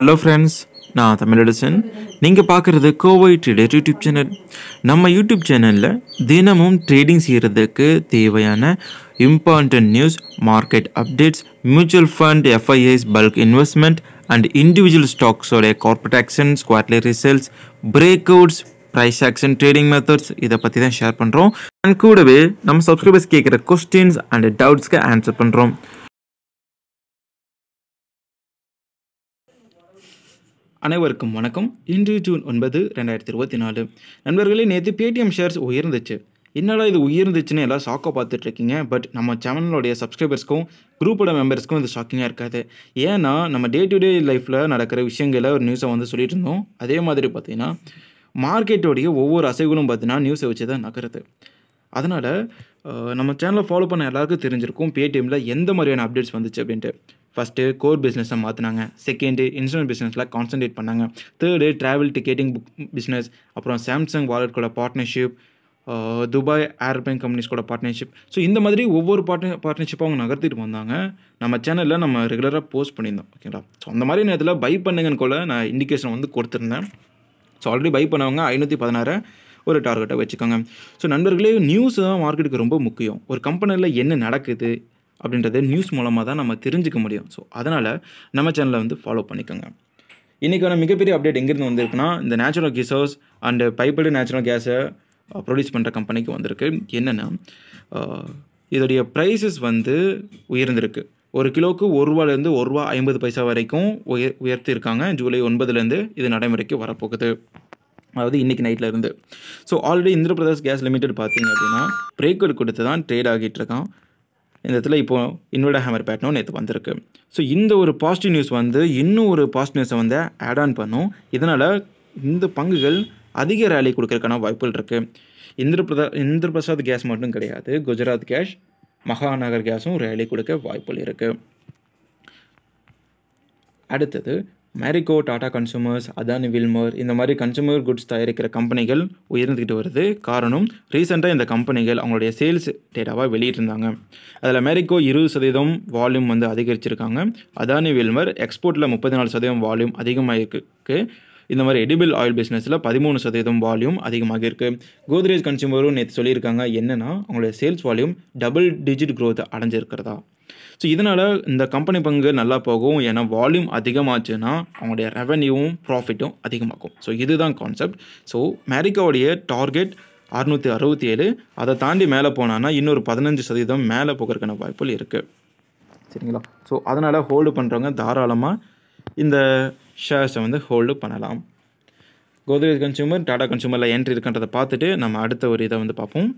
Hello friends, நான் தமிழரசன். நீங்கள் பார்க்குறது கோவை ட்ரேடர் யூடியூப் சேனல். நம்ம யூடியூப் சேனலில் தினமும் ட்ரேடிங் செய்கிறதுக்கு தேவையான important news, market updates, mutual fund, FIIs, bulk investment and individual ஸ்டாக்ஸோடைய corporate actions, quarterly results, breakouts, price action, trading methods இதை பற்றி தான் ஷேர் பண்ணுறோம். அண்ட் கூடவே நம்ம சப்ஸ்கிரைபர்ஸ் கேட்குற கொஸ்டின்ஸ் அண்ட் டவுட்ஸ்க்கு ஆன்சர் பண்ணுறோம். அனைவருக்கும் வணக்கம். இன்று ஜூன் 9, 2024. நண்பர்களே, நேற்று பேடிஎம் ஷேர்ஸ் உயர்ந்துச்சு. என்னடா இது உயர்ந்துச்சுன்னு எல்லாம் ஷாக்காக பார்த்துட்ருக்கீங்க. பட் நம்ம சேனலோடைய சப்ஸ்கிரைபர்ஸ்க்கும் குரூப்போட மெம்பர்ஸ்க்கும் இது ஷாக்கிங்காக இருக்காது. ஏன்னா நம்ம டே டு டே லைஃப்பில் நடக்கிற விஷயங்களை ஒரு நியூஸை வந்து சொல்லிட்டு இருந்தோம். அதே மாதிரி பார்த்திங்கன்னா மார்க்கெட்டோடைய ஒவ்வொரு அசைவுகளும் பார்த்திங்கன்னா நியூஸை வச்சு தான் நகருது. அதனால் நம்ம சேனலை ஃபாலோ பண்ண எல்லாருக்கும் தெரிஞ்சிருக்கும் பேடிஎம்மில் எந்த மாதிரியான அப்டேட்ஸ் வந்துச்சு அப்படின்ட்டு. ஃபஸ்ட்டு கோர் பிஸ்னஸை மாற்றினாங்க. செகண்டு இன்சூரன்ஸ் பிஸ்னஸில் கான்சன்ட்ரேட் பண்ணாங்க. Third travel ticketing book business. அப்புறம் சாம்சங் வாலெட் கூட பார்ட்னர்ஷிப், துபாய் ஏர்லைன் கம்பெனிஸ் கூட பார்ட்னர்ஷிப். ஸோ இந்த மாதிரி ஒவ்வொரு பார்ட்னர்ஷிப்பாக அவங்க நகர்த்திட்டு வந்தாங்க. நம்ம சேனலில் நம்ம ரெகுலராக போஸ்ட் பண்ணியிருந்தோம். ஓகேங்களா? ஸோ அந்த மாதிரி நேரத்தில் பை பண்ணுங்கன்னு கூட நான் இண்டிகேஷன் வந்து கொடுத்துருந்தேன். ஸோ ஆல்ரெடி பை பண்ணவங்க 516 ஒரு டார்கெட்டை வச்சுக்கோங்க. ஸோ நண்பர்களே, நியூஸ் தான் மார்க்கெட்டுக்கு ரொம்ப முக்கியம். ஒரு கம்பெனியில் என்ன நடக்குது அப்படின்றது நியூஸ் மூலமாக தான் நம்ம தெரிஞ்சுக்க முடியும். ஸோ அதனால் நம்ம சேனலை வந்து ஃபாலோ பண்ணிக்கோங்க. இன்றைக்கான மிகப்பெரிய அப்டேட் எங்கேருந்து வந்திருக்குன்னா, இந்த natural resource and piped natural கேஸை ப்ரொடியூஸ் பண்ணுற கம்பெனிக்கு வந்திருக்கு. என்னென்னா, இதோடைய ப்ரைஸஸ் வந்து உயர்ந்திருக்கு. ஒரு கிலோவுக்கு ₹1 ₹1.50 வரைக்கும் உயர்த்தியிருக்காங்க. ஜூலை 9 இது நடைமுறைக்கு வரப்போகுது. அதாவது இன்றைக்கி நைட்டில் இருந்து. ஸோ ஆல்ரெடி இந்திரபிரதேஷ் கேஸ் லிமிடெட் பார்த்திங்க அப்படின்னா பிரேக் அவுட் கொடுத்து தான் ட்ரேட் ஆகிட்டு இருக்கான். இந்த இடத்துல இப்போது இன்வெர்டர் ஹேமர் பேட்டர்னும் நேற்று வந்திருக்கு. ஸோ இந்த ஒரு பாசிட்டிவ் நியூஸ் வந்து இன்னும் ஒரு பாசிட்டிவ் நியூஸை வந்து ஆட் ஆன் பண்ணும். இதனால் இந்த பங்குகள் அதிக ரேலி கொடுக்கறதுக்கான வாய்ப்புகள் இருக்குது. இந்திரபிரசாத் கேஸ் மட்டும் கிடையாது, குஜராத் கேஸ், மகாநகர் கேஸும் ரேலி கொடுக்க வாய்ப்புகள் இருக்குது. அடுத்தது மேரிகோ, டாடா கன்சூமர்ஸ், அதானி வில்மர், இந்த மாதிரி கன்சூமர் குட்ஸ் தயாரிக்கிற கம்பெனிகள் உயர்ந்துக்கிட்டு வருது. காரணம், ரீசெண்டாக இந்த கம்பெனிகள் அவங்களுடைய சேல்ஸ் டேட்டாவாக வெளியிட்டிருந்தாங்க. அதில் மேரிகோ 20% வால்யூம் வந்து அதிகரிச்சிருக்காங்க. அதானி வில்மர் எக்ஸ்போர்ட்டில் 34% வால்யூம் அதிகமாக இருக்குது. இந்த மாதிரி எடிபிள் ஆயில் பிஸ்னஸில் 13% வால்யூம் அதிகமாக இருக்குது. கோத்ரேஜ் கன்சூமரும் நேற்று சொல்லியிருக்காங்க. என்னென்னா, அவங்களுடைய sales volume double digit growth அடைஞ்சிருக்கிறதா. ஸோ இதனால் இந்த கம்பெனி பங்கு நல்லா போகும். ஏன்னா வால்யூம் அதிகமாச்சுன்னா அவங்களுடைய ரெவன்யூவும் ப்ராஃபிட்டும் அதிகமாகும். ஸோ இதுதான் கான்செப்ட். So மேரிகோவுடைய target 667. அதை தாண்டி மேலே போனான்னா இன்னொரு 15% மேலே போகிறதுக்கான வாய்ப்புகள் இருக்குது. சரிங்களா? ஸோ அதனால் ஹோல்டு பண்ணுறவங்க தாராளமாக இந்த ஷேர்ஸை வந்து ஹோல்டு பண்ணலாம். கோத்ரேஜ் கன்சூமர், டாடா கன்சூமரில் என்ட்ரி இருக்குன்றதை பார்த்துட்டு நம்ம அடுத்த ஒரு இதை வந்து பார்ப்போம்.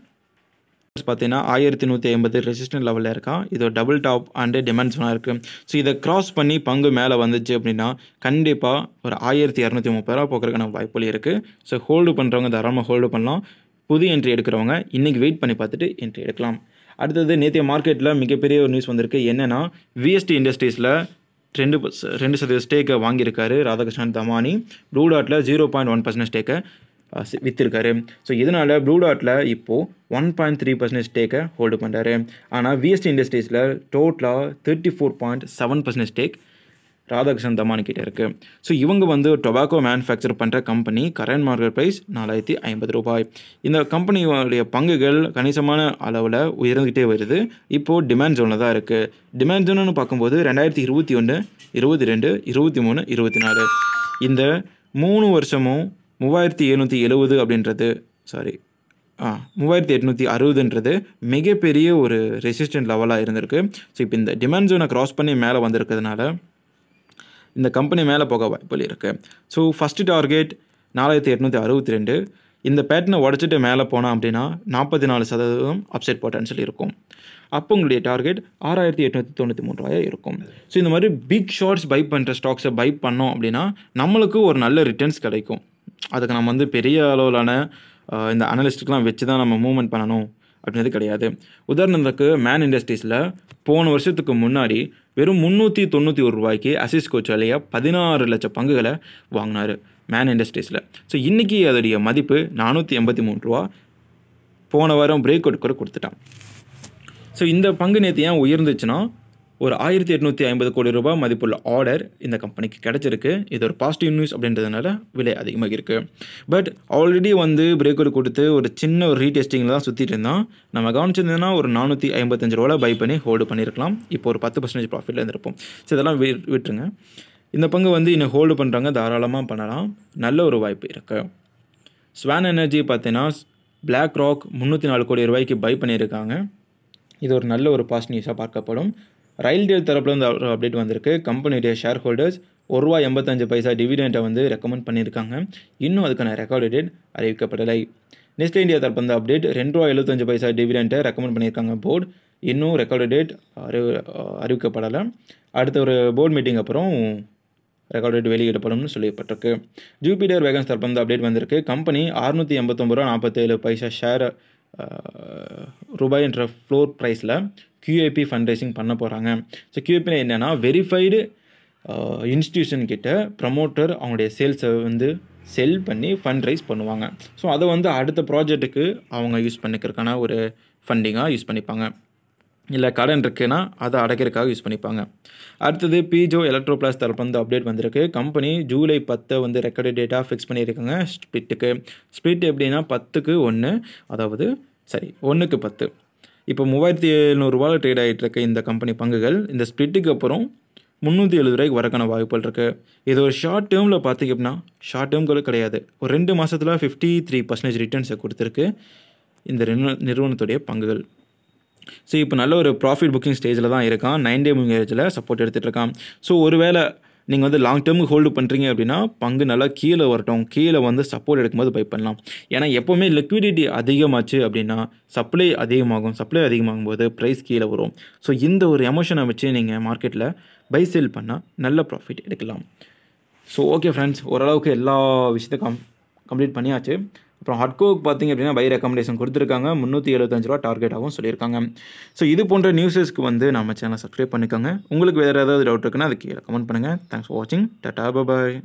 பார்த்தீங்கன்னா 1150 ரெசிஸ்டன்ட் லெவலில் இருக்கான். இது ஒரு டபுள் டாப் அண்டு டிமாண்ட் ஜோனாக இருக்குது. ஸோ இதை கிராஸ் பண்ணி பங்கு மேலே வந்துச்சு அப்படின்னா கண்டிப்பாக ஒரு 1230 போகிறதுக்கான வாய்ப்புகள் இருக்குது. ஸோ ஹோல்டு பண்ணுறவங்க தாராளமாக ஹோல்டு பண்ணலாம். புது என்ட்ரி எடுக்கிறவங்க இன்றைக்கி வெயிட் பண்ணி பார்த்துட்டு என்ட்ரி எடுக்கலாம். அடுத்தது, நேற்றைய மார்க்கெட்டில் மிகப்பெரிய ஒரு நியூஸ் வந்திருக்கு. என்னென்னா, விஎஸ்டி இண்டஸ்ட்ரீஸில் 2% ஸ்டேக்கை வாங்கியிருக்காரு ராதாகிருஷ்ணன் தமானி. ப்ளூ டாட்டில் 0.1% ஸ்டேக்கை விற்றுருக்காரு. ஸோ இதனால் ப்ளூ டாட்டில் இப்போது 1.3% ஸ்டேக்கை ஹோல்டு பண்ணுறாரு. ஆனால் விஎஸ்டி இண்டஸ்ட்ரீஸில் டோட்டலாக 34.7% ஸ்டேக் ராதாகிருஷ்ணன் தமானி கிட்டே இருக்குது. ஸோ இவங்க வந்து டொபாக்கோ மேனுஃபேக்சர் பண்ணுற கம்பெனி. Current market price ₹450. இந்த கம்பெனியோடைய பங்குகள் கணிசமான அளவில் உயர்ந்துக்கிட்டே வருது. இப்போது டிமாண்ட் ஜோனில் தான் இருக்குது. டிமாண்ட் ஜோன்னு பார்க்கும்போது 2021, 22, 23, 24 இந்த 3 வருஷமும் 3770 அப்படின்றது 3860 மிகப்பெரிய ஒரு ரெசிஸ்டன்ட் லெவலாக இருந்திருக்கு. ஸோ இப்போ இந்த டிமாண்ட் ஜோனை க்ராஸ் பண்ணி மேலே வந்திருக்கிறதுனால இந்த கம்பெனி மேலே போக வாய்ப்புகள் இருக்குது. So first target 4862. இந்த பேட்டர்னை உடச்சிட்டு மேலே போனால் அப்படின்னா 44% அப்சைட் பொட்டன்ஷியல் இருக்கும். அப்போ உங்களுடைய டார்கெட் 6893 இருக்கும். ஸோ இந்த மாதிரி பிக் ஷார்ட்ஸ் பை பண்ணுற ஸ்டாக்ஸை பை பண்ணோம் அப்படின்னா நம்மளுக்கு ஒரு நல்ல ரிட்டர்ன்ஸ் கிடைக்கும். அதுக்கு நம்ம வந்து பெரிய அளவிலான இந்த அனலிஸ்ட்டுக்கெலாம் வச்சு தான் நம்ம மூவ்மெண்ட் பண்ணணும் அப்படின்றது கிடையாது. உதாரணத்துக்கு மேன் இண்டஸ்ட்ரீஸில் போன வருஷத்துக்கு முன்னாடி வெறும் ₹391 அசிஸ் கோச்சாலேயே 16 லட்சம் பங்குகளை வாங்கினார் மேன் இண்டஸ்ட்ரீஸில். ஸோ இன்றைக்கி அதோடைய மதிப்பு ₹483. போன வாரம் பிரேக் அவுட் கூட கொடுத்துட்டான். ஸோ இந்த பங்கு நேற்று ஏன் உயர்ந்துச்சுன்னா, ஒரு 1850 கோடி ரூபாய் மதிப்புள்ள ஆர்டர் இந்த கம்பெனிக்கு கிடச்சிருக்கு. இது ஒரு பாசிட்டிவ் நியூஸ் அப்படின்றதுனால விலை அதிகமாக இருக்குது. பட் ஆல்ரெடி வந்து பிரேக் அவுட் கொடுத்து ஒரு சின்ன ஒரு ரீடெஸ்டிங்கில் தான் சுற்றிட்டு இருந்தான். நம்ம கவனிச்சிருந்தோம்னா ஒரு 455 ரூபாய் பை பண்ணி ஹோல்டு பண்ணியிருக்கலாம். இப்போ ஒரு 10% ப்ராஃபிட்டில் இருந்திருப்போம். ஸோ இதெல்லாம் விட்டுருங்க. இந்த பங்கு வந்து இன்னும் ஹோல்டு பண்ணுறாங்க, தாராளமாக பண்ணலாம், நல்ல ஒரு வாய்ப்பு இருக்குது. ஸ்வான் எனர்ஜி பார்த்தீங்கன்னா பிளாக் ராக் 304 கோடி ரூபாய்க்கு பை பண்ணியிருக்காங்க. இது ஒரு நல்ல ஒரு பாசிட்டிவ் நியூஸாக பார்க்கப்படும். ரயில்டெல் தரப்புல இருந்து ஒரு அப்டேட் வந்திருக்கு. கம்பெனியுடைய ஷேர் ஹோல்டர்ஸ் ₹1.85 டிவிடெண்டை வந்து ரெக்கமெண்ட் பண்ணியிருக்காங்க. இன்னும் அதுக்கான ரெக்கார்டு டேட் அறிவிக்கப்படலை. நெஸ்லே இந்தியா தரப்பு வந்து அப்டேட் ₹2.75 டிவிடெண்டை ரெக்கமெண்ட் பண்ணியிருக்காங்க போர்டு. இன்னும் ரெக்கார்டு டேட் அறிவிக்கப்படலை. அடுத்த ஒரு போர்டு மீட்டிங் அப்புறம் ரெக்கார்டு டேட் வெளியிடப்படும்னு சொல்லப்பட்டிருக்கு. ஜூபிட்டர் வேகன்ஸ் தரப்பு வந்து அப்டேட் வந்திருக்கு. கம்பெனி ₹689.47 ஷேர் ரூபாய் என்ற ஃப்ளோர் ப்ரைஸில் QIP ஃபண்ட் ரைசிங் பண்ண போகிறாங்க. ஸோ QIP என்னென்னா வெரிஃபைடு இன்ஸ்டிடியூஷன் கிட்ட ப்ரமோட்டர் அவங்களுடைய சேல்ஸை வந்து செல் பண்ணி ஃபண்ட் ரைஸ் பண்ணுவாங்க. ஸோ அதை வந்து அடுத்த ப்ராஜெக்ட்டுக்கு அவங்க யூஸ் பண்ணிக்கிறதுக்கான ஒரு ஃபண்டிங்காக யூஸ் பண்ணிப்பாங்க. இல்லை கடன் இருக்குன்னா அதை அடைக்கிறதுக்காக யூஸ் பண்ணிப்பாங்க. அடுத்தது பீஜோ எலக்ட்ரோபிளாஸ் தரப்பு வந்து அப்டேட் வந்திருக்கு. கம்பெனி ஜூலை 10 வந்து ரெக்கார்டு டேட்டாக ஃபிக்ஸ் பண்ணியிருக்காங்க ஸ்பிளிட்டுக்கு. ஸ்பிளிட் எப்படின்னா 10:1, அதாவது 1:10. இப்போ 3700 ரூபாயில் ட்ரேட் ஆகிட்டு இருக்க இந்த கம்பெனி பங்குகள் இந்த ஸ்பிளிட்டுக்கு அப்புறம் 370 ரூபாய்க்கு வரக்கான வாய்ப்புகள் இருக்குது. இது ஒரு ஷார்ட் டேர்மில் பார்த்திங்க அப்படின்னா, ஷார்ட் டேர்ம் கூட கிடையாது, ஒரு 2 மாதத்தில் 53% ரிட்டர்ன்ஸை கொடுத்துருக்கு இந்த நிறுவனத்துடைய பங்குகள். ஸோ இப்போ நல்ல ஒரு ப்ராஃபிட் புக்கிங் ஸ்டேஜில் தான் இருக்கான். 9 டே மூவிங் ஏஜில் சப்போர்ட் எடுத்துகிட்டு இருக்கான். ஸோ ஒருவேளை நீங்கள் வந்து லாங் டேர்முக்கு ஹோல்டு பண்ணுறீங்க அப்படின்னா பங்கு நல்லா கீழே வரட்டும், கீழே வந்து சப்போர்ட் எடுக்கும்போது பை பண்ணலாம். ஏன்னா எப்போவுமே லிக்விடிட்டி அதிகமாச்சு அப்படின்னா சப்ளை அதிகமாகும் போது ப்ரைஸ் கீழே வரும். ஸோ இந்த ஒரு எமோஷனை வச்சு நீங்கள் மார்க்கெட்டில் பை சேல் பண்ணால் நல்ல ப்ராஃபிட் எடுக்கலாம். ஸோ ஓகே ஃப்ரெண்ட்ஸ், ஓரளவுக்கு எல்லா விஷயத்தையும் கம்ப்ளீட் பண்ணியாச்சு. அப்புறம் ஹட்கோக்கு பார்த்திங்க அப்படின்னா பை ரெக்கமெண்டேஷன் கொடுத்துருக்காங்க. ₹375 டார்கெட்டாகவும் சொல்லியிருக்காங்க. ஸோ இது போன்ற நியூஸஸ்க்கு வந்து நம்ம சேனலை சப்ஸ்கிரைப் பண்ணிக்கோங்க. உங்களுக்கு வேறு ஏதாவது டவுட் இருக்குன்னா அது கீழே கமெண்ட் பண்ணுங்கள். தேங்க்ஸ் ஃபார் வாட்சிங். டாடா, பாய்.